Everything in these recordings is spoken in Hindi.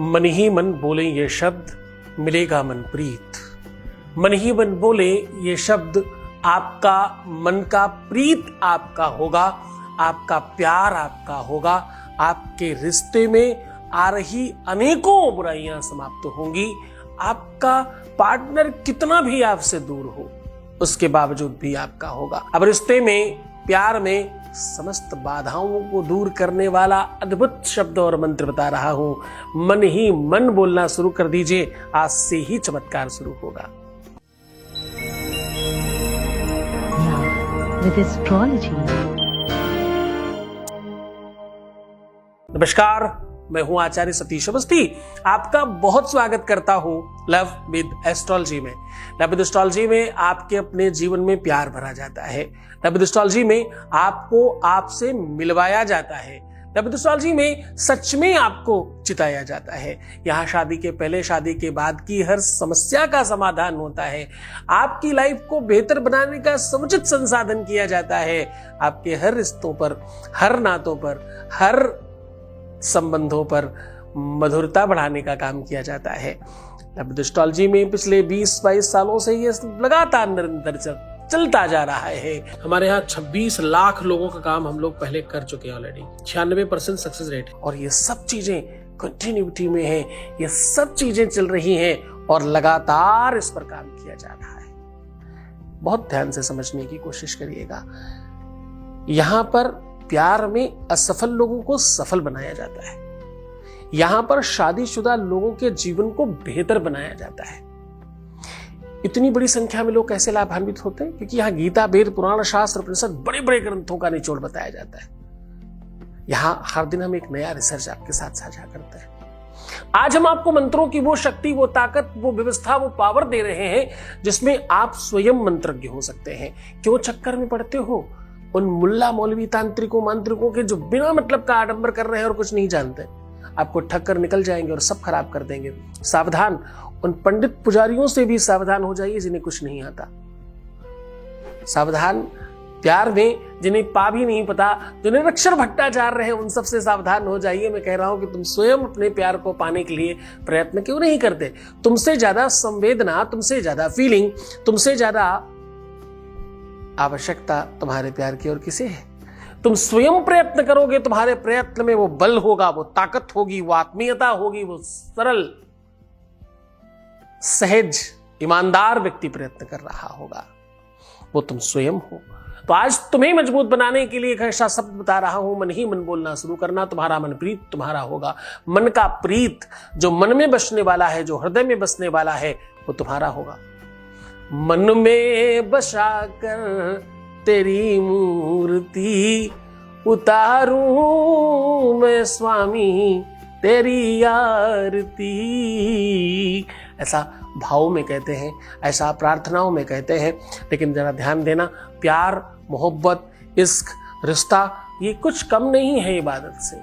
मन ही मन बोले ये शब्द, मिलेगा मन प्रीत। मन ही मन बोले ये शब्द, आपका मन का प्रीत आपका होगा, आपका प्यार आपका होगा, आपके रिश्ते में आ रही अनेकों बुराइयां समाप्त होंगी। आपका पार्टनर कितना भी आपसे दूर हो, उसके बावजूद भी आपका होगा। अब रिश्ते में, प्यार में समस्त बाधाओं को दूर करने वाला अद्भुत शब्द और मंत्र बता रहा हूं। मन ही मन बोलना शुरू कर दीजिए, आज से ही चमत्कार शुरू होगा। With astrology. नमस्कार, मैं हूं आचार्य सतीश अवस्थी। आपका बहुत स्वागत करता हूं लव विद एस्ट्रोलॉजी में। लव विद एस्ट्रोलॉजी में आपके अपने जीवन में प्यार भरा जाता है। लव विद एस्ट्रोलॉजी में आपको आपसे मिलवाया जाता है। लव विद एस्ट्रोलॉजी में सच में आपको चिताया जाता है। यहाँ शादी के पहले, शादी के बाद की हर समस्या का समाधान होता है। आपकी लाइफ को बेहतर बनाने का समुचित संसाधन किया जाता है। आपके हर रिश्तों पर, हर नातों पर, हर संबंधों पर मधुरता बढ़ाने का काम किया जाता है। लव विद एस्ट्रोलॉजी में पिछले 20-22 सालों से ये लगातार निरंतर चलता जा रहा है। हमारे यहाँ 26 लाख लोगों का काम हम लोग पहले कर चुके हैं ऑलरेडी। 96% सक्सेस रेट है और ये सब चीजें कंटिन्यूटी में है। ये सब चीजें चल रही हैं और लगातार इस पर काम किया जा रहा है। बहुत ध्यान से समझने की कोशिश करिएगा। यहां पर प्यार में असफल लोगों को सफल बनाया जाता है। यहां पर शादीशुदा लोगों के जीवन को बेहतर बनाया जाता है। इतनी बड़ी संख्या में लोग कैसे लाभान्वित होते हैं? क्योंकि यहां गीता, वेद, पुराण, शास्त्र, उपनिषद, बड़े बड़े ग्रंथों का निचोड़ बताया जाता है। यहां हर दिन हम एक नया रिसर्च आपके साथ साझा करते हैं। आज हम आपको मंत्रों की वो शक्ति, वो ताकत, वो व्यवस्था, वो पावर दे रहे हैं जिसमें आप स्वयं मंत्रज्ञ हो सकते हैं। क्यों चक्कर में पड़ते हो उन मुल्ला मौलवी तांत्रिकों मांत्रिकों के जो बिना मतलब का आडंबर कर रहे हैं और कुछ नहीं जानते? आपको ठग कर निकल जाएंगे और सब खराब कर देंगे। सावधान, उन पंडित पुजारियों से भी सावधान हो जाइए जिन्हें कुछ नहीं आता। सावधान, प्यार में जिन्हें पा भी नहीं पता, जिन्हें अक्षर भट्टाचार्य रहे, उन सबसे सावधान हो जाइए। मैं कह रहा हूं कि तुम स्वयं अपने प्यार को पाने के लिए प्रयत्न क्यों नहीं करते? तुमसे ज्यादा संवेदना, तुमसे ज्यादा फीलिंग, तुमसे ज्यादा आवश्यकता तुम्हारे प्यार की और किसे है? तुम स्वयं प्रयत्न करोगे, तुम्हारे प्रयत्न में वो बल होगा, वो ताकत होगी, वो आत्मीयता होगी, वो सरल, सहज, ईमानदार व्यक्ति प्रयत्न कर रहा होगा, वो तुम स्वयं हो। तो आज तुम्हें मजबूत बनाने के लिए एक ऐसा शब्द बता रहा हूं, मन ही मन बोलना शुरू करना। तुम्हारा मन प्रीत तुम्हारा होगा। मन का प्रीत जो मन में बसने वाला है, जो हृदय में बसने वाला है, वो तुम्हारा होगा। मन में बसा कर तेरी मूर्ति उतारूं मैं स्वामी तेरी आरती। ऐसा भाव में कहते हैं, ऐसा प्रार्थनाओं में कहते हैं। लेकिन जरा ध्यान देना, प्यार, मोहब्बत, इश्क, रिश्ता ये कुछ कम नहीं है इबादत से।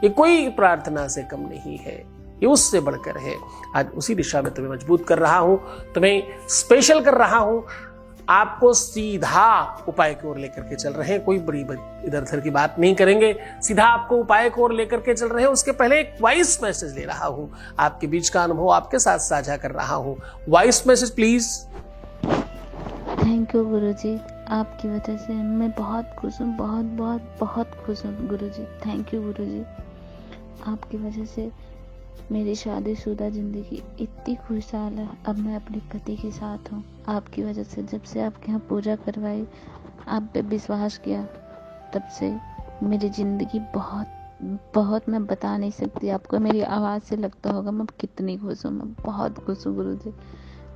ये कोई प्रार्थना से कम नहीं है, ये उससे बढ़कर है। आज उसी दिशा में तुम्हें मजबूत कर रहा हूं, तुम्हें स्पेशल कर रहा हूं। आपको सीधा उपाय की ओर लेकर के चल रहे हैं। कोई बड़ी इधर उधर की बात नहीं करेंगे, सीधा आपको उपाय की ओर लेकर के चल रहे हैं। उसके पहले एक वॉइस मैसेज ले रहा हूं, आपके बीच का अनुभव आपके साथ साझा कर रहा हूं। Voice message please. Thank you गुरुजी, आपकी वजह से मैं बहुत खुश हूँ, बहुत बहुत बहुत खुश हूँ गुरुजी। थैंक यू गुरुजी, आपकी वजह से मेरी शादीशुदा जिंदगी इतनी खुशहाल है। अब मैं अपने पति के साथ हूँ आपकी वजह से। जब से आपके यहाँ पूजा करवाई, आप पे विश्वास किया, तब से मेरी जिंदगी बहुत बहुत, मैं बता नहीं सकती आपको। मेरी आवाज़ से लगता होगा मैं कितनी खुश हूँ। मैं बहुत खुश हूँ गुरुजी,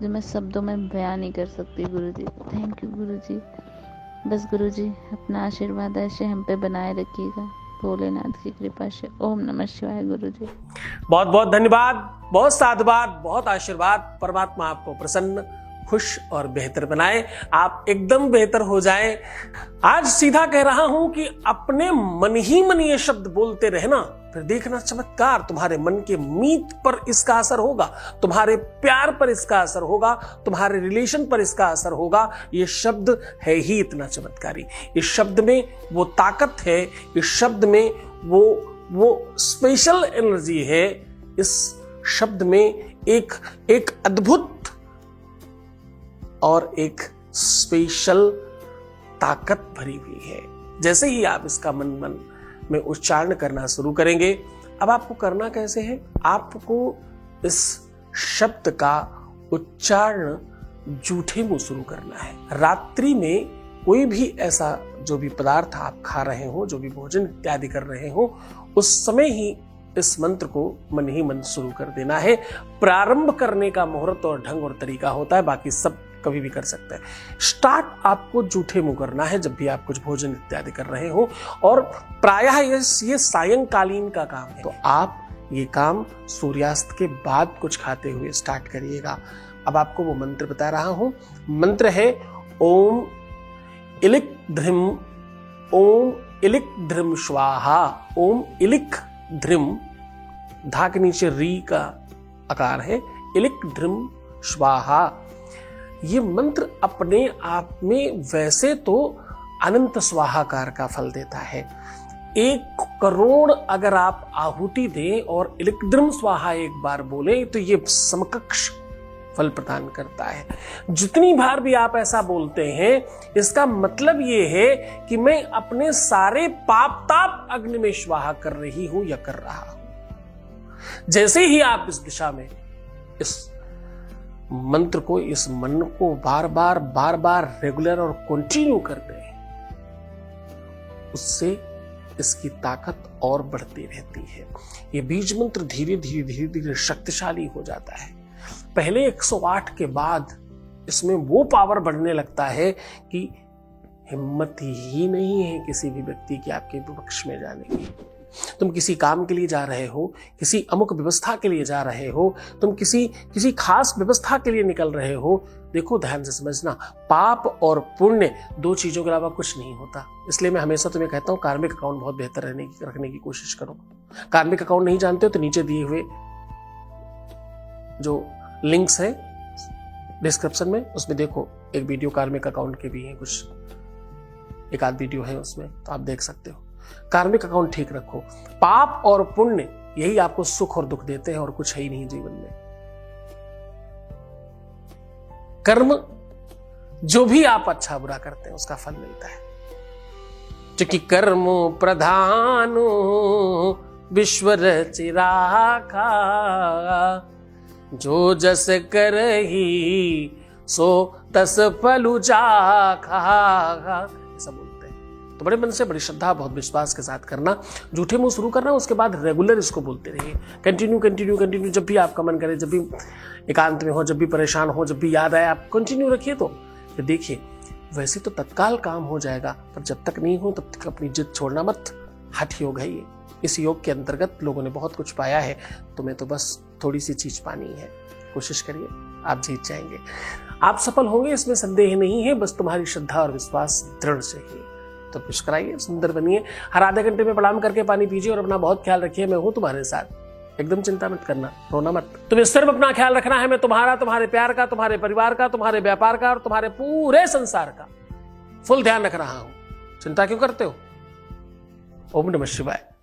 जो मैं शब्दों में बयान नहीं कर सकती गुरुजी। थैंक यू गुरुजी। बस गुरुजी अपना आशीर्वाद ऐसे हम पे बनाए रखिएगा, भोलेनाथ की कृपा से। ओम नमः शिवाय गुरुजी। बहुत बहुत धन्यवाद, बहुत साधुवाद, बहुत आशीर्वाद। परमात्मा आपको प्रसन्न, खुश और बेहतर बनाए। आप एकदम बेहतर हो जाएं। आज सीधा कह रहा हूं कि अपने मन ही मन ये शब्द बोलते रहना, फिर देखना चमत्कार। तुम्हारे मन के मीत पर इसका असर होगा, तुम्हारे प्यार पर इसका असर होगा, तुम्हारे रिलेशन पर इसका असर होगा। ये शब्द है ही इतना चमत्कारी। इस शब्द में वो ताकत है, इस शब्द में वो स्पेशल एनर्जी है इस शब्द में एक अद्भुत और एक स्पेशल ताकत भरी हुई है। जैसे ही आप इसका मन में उच्चारण करना शुरू करेंगे, अब आपको करना कैसे है, आपको इस शब्द का उच्चारण जूठे मुंह शुरू करना है। रात्रि में कोई भी ऐसा जो भी पदार्थ आप खा रहे हो, जो भी भोजन इत्यादि कर रहे हो, उस समय ही इस मंत्र को मन ही मन शुरू कर देना है। प्रारंभ करने का मुहूर्त और ढंग और तरीका होता है, बाकी सब कभी भी कर सकते हैं। स्टार्ट आपको जूठे मुंह करना है जब भी आप कुछ भोजन इत्यादि कर रहे हो, और प्रायः ये सायंकालीन का काम है, तो आप ये काम सूर्यास्त के बाद कुछ खाते हुए स्टार्ट करिएगा। अब आपको वो मंत्र बता रहा हूं। मंत्र है ओम इलिक ध्रिम स्वाहा। ओम इलिक ध्रिम, धा के नीचे री का आकार है, इलिक ध्रिम स्वाहा। ये मंत्र अपने आप में वैसे तो अनंत स्वाहाकार का फल देता है। 1 करोड़ अगर आप आहुति दें और इलिक्द्रम स्वाहा एक बार बोले तो ये समकक्ष फल प्रदान करता है। जितनी बार भी आप ऐसा बोलते हैं, इसका मतलब ये है कि मैं अपने सारे पाप ताप अग्नि में स्वाहा कर रही हूं या कर रहा हूं। जैसे ही आप इस दिशा में इस मंत्र को, इस मन को बार बार रेगुलर और कंटिन्यू करते हैं, उससे इसकी ताकत और बढ़ती रहती है। ये बीज मंत्र धीरे धीरे शक्तिशाली हो जाता है। पहले 108 के बाद इसमें वो पावर बढ़ने लगता है कि हिम्मत ही नहीं है किसी भी व्यक्ति की आपके विपक्ष में जाने की। तुम किसी काम के लिए जा रहे हो, किसी अमुक व्यवस्था के लिए जा रहे हो, तुम किसी खास व्यवस्था के लिए निकल रहे हो, देखो ध्यान से समझना, पाप और पुण्य 2 चीजों के अलावा कुछ नहीं होता। इसलिए मैं हमेशा तुम्हें कहता हूं कार्मिक अकाउंट बहुत बेहतर रखने की कोशिश करो। कार्मिक अकाउंट नहीं जानते हो तो नीचे दिए हुए जो लिंक्स है डिस्क्रिप्शन में, उसमें देखो एक वीडियो कार्मिक अकाउंट के भी है, कुछ एक आध वीडियो है उसमें, तो आप देख सकते हो। कार्मिक अकाउंट ठीक रखो। पाप और पुण्य यही आपको सुख और दुख देते हैं और कुछ है ही नहीं जीवन में। कर्म जो भी आप अच्छा बुरा करते हैं उसका फल मिलता है। क्योंकि कर्म प्रधानो विश्व रचिराखा, जो जस करही सो तस फलु चाखा, ऐसा बोलते हैं। तो बड़े मन से, बड़ी श्रद्धा, बहुत विश्वास के साथ करना। जूठे मुंह शुरू करना, उसके बाद रेगुलर इसको बोलते रहिए। कंटिन्यू। जब भी आपका मन करे, जब भी एकांत में हो, जब भी परेशान हो, जब भी याद आए, आप कंटिन्यू रखिए। तो देखिए, वैसे तो तत्काल काम हो जाएगा, पर जब तक नहीं हो तब तक अपनी जिद छोड़ना मत। हठ योग है ये। इस योग के अंतर्गत लोगों ने बहुत कुछ पाया है, तुम्हें तो बस थोड़ी सी चीज पानी है। कोशिश करिए, आप जीत जाएंगे। आप सफल होंगे, इसमें संदेह नहीं है, बस तुम्हारी श्रद्धा और विश्वास दृढ़ चाहिए। तो कुछ कराइए, सुंदर बनिए। हर आधे घंटे में प्रणाम करके पानी पीजिए और अपना बहुत ख्याल रखिए। मैं हूं तुम्हारे साथ, एकदम चिंता मत करना, रोना मत। तुम्हें सिर्फ अपना ख्याल रखना है। मैं तुम्हारा, तुम्हारे प्यार का, तुम्हारे परिवार का, तुम्हारे व्यापार का और तुम्हारे पूरे संसार का फुल ध्यान रख रहा हूं। चिंता क्यों करते हो? ओम नमः शिवाय।